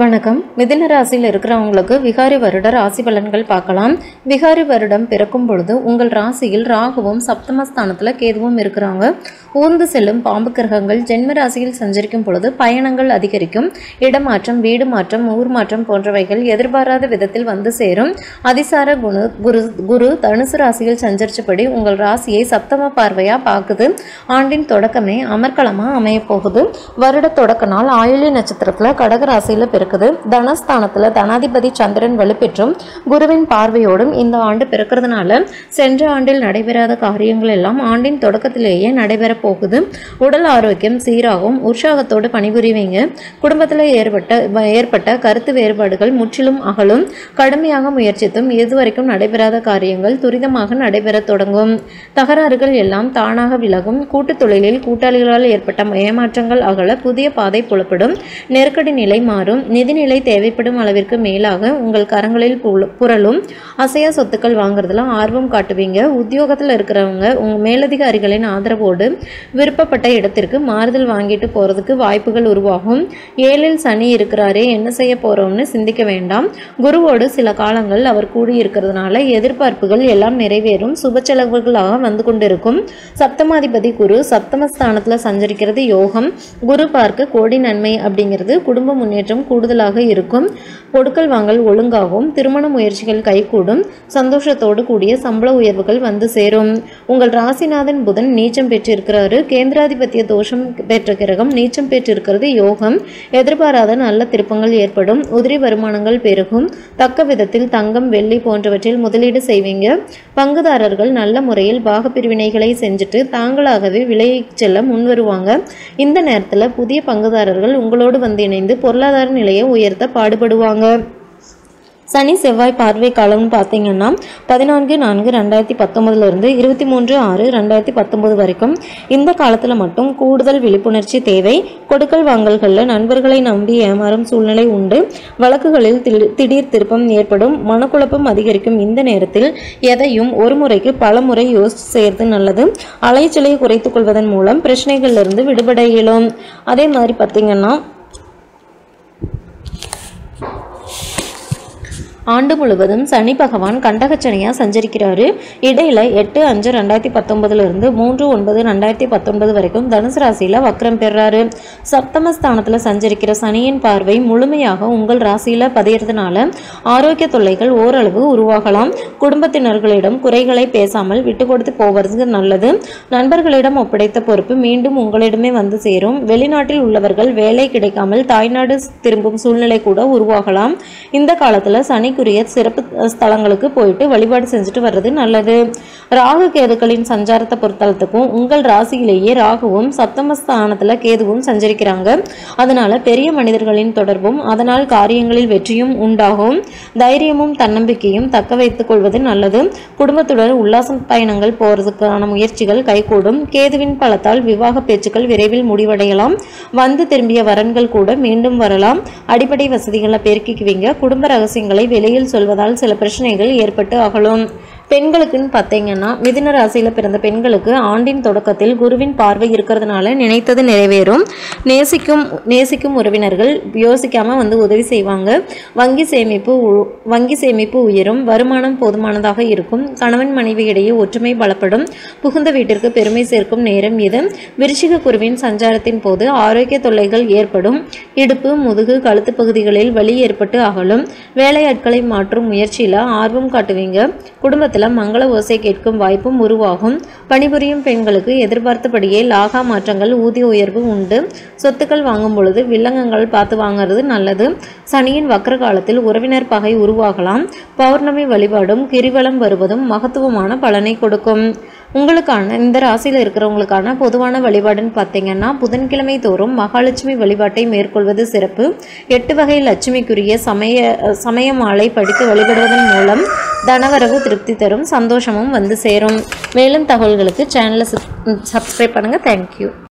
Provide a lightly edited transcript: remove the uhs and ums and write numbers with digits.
வணக்கம். மிதுன ராசியில் இருக்கிறவங்களுக்கு விகாரி வருட ராசி பலன்கள் பார்க்கலாம். விகாரி வருடம் பிறக்கும் பொழுது உங்கள் ராசியில் ராகுவும் சப்தமஸ்தானத்தில் கேதுவும் இருக்கிறாங்க. ஊர்ந்து செல்லும் பாம்பு கிரகங்கள் ஜென்ம ராசியில் சஞ்சரிக்கும் பொழுது பயணங்கள் அதிகரிக்கும். இடமாற்றம், வீடு மாற்றம், ஊர் மாற்றம் போன்றவைகள் எதிர்பாராத விதத்தில் வந்து சேரும். அதிசார குரு தனுசு ராசியில் சஞ்சரிச்சபடி உங்கள் ராசியை சப்தம பார்வையா பார்க்குது. ஆண்டின் தொடக்கமே அமர்க்களமா அமைய போகுது. வருட தொடக்க நாள் ஆயில்ய நட்சத்திரத்துல கடக ராசியில பிறக்குது. தனஸ்தானத்துல தனாதிபதி சந்திரன் வலுப்பெற்றும் குருவின் பார்வையோடும் இந்த ஆண்டு பிறக்கிறதுனால சென்ற ஆண்டில் நடைபெறாத காரியங்கள் எல்லாம் ஆண்டின் தொடக்கத்திலேயே நடைபெற போகுது. உடல் ஆரோக்கியம் சீராகவும் உற்சாகத்தோடு பணிபுரிவீங்க. குடும்பத்தில் ஏற்பட்ட கருத்து வேறுபாடுகள் முற்றிலும் அகலும். கடுமையாக முயற்சித்தும் இதுவரைக்கும் நடைபெறாத காரியங்கள் துரிதமாக நடைபெற தொடங்கும். தகராறுகள் எல்லாம் தானாக விலகும். கூட்டுத் தொழிலில் கூட்டாளிகளால் ஏற்பட்ட ஏமாற்றங்கள் அகல புதிய பாதை புலப்படும். நெருக்கடி நிலை மாறும். நிதிநிலை தேவைப்படும் அளவிற்கு மேலாக உங்கள் கரங்களில் புரளும். அசையா சொத்துக்கள் வாங்குறதுல ஆர்வம் காட்டுவீங்க. உத்தியோகத்தில் இருக்கிறவங்க உங்கள் மேலதிகாரிகளின் ஆதரவோடு விருப்பப்பட்ட இடத்திற்கு மாறுதல் வாங்கிட்டு போறதுக்கு வாய்ப்புகள் உருவாகும். 7ல் சனி இருக்கிறாரே, என்ன செய்ய போறோம்னு சிந்திக்க வேண்டாம். குருவோடு சில காலங்கள் அவர் கூடியிருக்கிறதுனால எதிர்பார்ப்புகள் எல்லாம் நிறைவேறும். சுப செலவுகளாக வந்து கொண்டிருக்கும். சப்தமாதிபதி குரு சப்தமஸ்தானத்தில் சஞ்சரிக்கிறது யோகம். குரு பார்க்க கோடி நன்மை அப்படிங்கிறது. குடும்ப முன்னேற்றம் கூடுதலாக இருக்கும். கொடுக்கல் வாங்கல் ஒழுங்காகும். திருமண முயற்சிகள் கைகூடும். சந்தோஷத்தோடு கூடிய சம்பள உயர்வுகள் வந்து சேரும். உங்கள் ராசிநாதன் புதன் நீச்சம் பெற்றிருக்கிறாரு. கேந்திராதிபத்திய தோஷம் பெற்ற கிரகம் நீச்சம் பெற்றிருக்கிறது யோகம். எதிர்பாராத நல்ல திருப்பங்கள் ஏற்படும். உதிரி வருமானங்கள் பெருகும். தக்க விதத்தில் தங்கம், வெள்ளி போன்றவற்றில் முதலீடு செய்வீங்க. பங்குதாரர்கள் நல்ல முறையில் பாக பிரிவினைகளை செஞ்சுட்டு தாங்களாகவே விலையை செல்ல முன்வருவாங்க. இந்த நேரத்தில் புதிய பங்குதாரர்கள் உங்களோடு வந்து இணைந்து பொருளாதார நிலையை உயர்த்த பாடுபடுவாங்க. சனி செவ்வாய் பார்வை காலம்னு பார்த்தீங்கன்னா 14/4/2019 23/6/2019 வரைக்கும். இந்த காலத்தில் மட்டும் கூடுதல் விழிப்புணர்ச்சி தேவை. கொடுக்கல் வாங்கல்களில் நண்பர்களை நம்பி ஏமாறும் சூழ்நிலை உண்டு. வழக்குகளில் திடீர் திருப்பம் ஏற்படும். மனக்குழப்பம் அதிகரிக்கும். இந்த நேரத்தில் எதையும் ஒரு முறைக்கு பல முறை யோசித்து செய்கிறது நல்லது. அலைச்சலை குறைத்துக் கொள்வதன் மூலம் பிரச்சனைகளிலிருந்து விடுபட இயலும். அதே மாதிரி பார்த்தீங்கன்னா ஆண்டு முழுவதும் சனி பகவான் கண்டகச்சனியா சஞ்சரிக்கிறாரு. இடையில 8/5/2019 3/9/2019 வரைக்கும் தனுசு ராசியில வக்ரம் பெறாரு. சப்தமஸ்தானத்துல சஞ்சரிக்கிற சனியின் பார்வை முழுமையாக உங்கள் ராசியில பதியறதுனால ஆரோக்கிய தொல்லைகள் ஓரளவு உருவாகலாம். குடும்பத்தினர்களிடம் குறைகளை பேசாமல் விட்டு கொடுத்து போவது நல்லது. நண்பர்களிடம் ஒப்படைத்த பொறுப்பு மீண்டும் உங்களிடமே வந்து சேரும். வெளிநாட்டில் உள்ளவர்கள் வேலை கிடைக்காமல் தாய்நாடு திரும்பும் சூழ்நிலை கூட உருவாகலாம். இந்த காலத்துல சனி சிறப்பு ஸ்தலங்களுக்கு போயிட்டு வழிபாடு செஞ்சுட்டு வர்றது நல்லது. ராகு கேதுக்களின் சஞ்சாரத்தை பொறுத்தளத்துக்கும் உங்கள் ராசியிலேயே ராகுவும் சப்தமஸ்தானத்துல கேதுவும் சஞ்சரிக்கிறாங்க. அதனால பெரிய மனிதர்களின் தொடர்பும் அதனால் காரியங்களில் வெற்றியும் உண்டாகும். தைரியமும் தன்னம்பிக்கையும் தக்க வைத்துக் கொள்வது நல்லது. குடும்பத்துடன் உல்லாச பயணங்கள் போறதுக்கான முயற்சிகள் கைகூடும். கேதுவின் பலத்தால் விவாக பேச்சுக்கள் விரைவில் முடிவடையலாம். வந்து திரும்பிய வரன்கள் கூட மீண்டும் வரலாம். அடிப்படை வசதிகளை பெருக்கிக்குவீங்க. குடும்ப ரகசியங்களை வெளியில் சொல்வதால் சில பிரச்சனைகள் ஏற்பட்டு அகலும். பெண்களுக்குன்னு பார்த்தீங்கன்னா மிதுன ராசியில் பிறந்த பெண்களுக்கு ஆண்டின் தொடக்கத்தில் குருவின் பார்வை இருக்கிறதுனால நினைத்தது நிறைவேறும். நேசிக்கும் உறவினர்கள் யோசிக்காம வந்து உதவி செய்வாங்க. வங்கி சேமிப்பு உயரும். வருமானம் போதுமானதாக இருக்கும். கணவன் மனைவி இடையே ஒற்றுமை பலப்படும். புகுந்த வீட்டிற்கு பெருமை சேர்க்கும் நேரம் இது. விருச்சிக குருவின் சஞ்சாரத்தின் போது ஆரோக்கிய தொல்லைகள் ஏற்படும். இடுப்பு, முதுகு, கழுத்து பகுதிகளில் வலி ஏற்பட்டு அகலும். வேலையாட்களை மாற்றும் முயற்சியில ஆர்வம் காட்டுவீங்க. குடும்பத்தில் மங்கள ஓசை கேட்கும் வாய்ப்பும் உருவாகும். பணிபுரியும் பெண்களுக்கு எதிர்பார்த்தபடியே லாகா மாற்றங்கள், ஊதிய உயர்வு உண்டு. சொத்துக்கள் வாங்கும் பொழுது வில்லங்கங்கள் பார்த்து வாங்கிறது நல்லது. சனியின் வக்ர காலத்தில் உறவினர் பகை உருவாகலாம். பௌர்ணமி வழிபாடும் கிரிவலம் வருவதும் மகத்துவமான பலனை கொடுக்கும். உங்களுக்கான இந்த ராசியில் இருக்கிறவங்களுக்கான பொதுவான வழிபாடுன்னு பார்த்தீங்கன்னா புதன்கிழமை தோறும் மகாலட்சுமி வழிபாட்டை மேற்கொள்வது சிறப்பு. 8 வகை லட்சுமிக்குரிய சமய மாலை படித்து வழிபடுவதன் மூலம் தனவரவு திருப்தி தரும். சந்தோஷமும் வந்து சேரும். மேலும் தகவல்களுக்கு சேனலை சப்ஸ்கிரைப் பண்ணுங்க. தேங்க்யூ.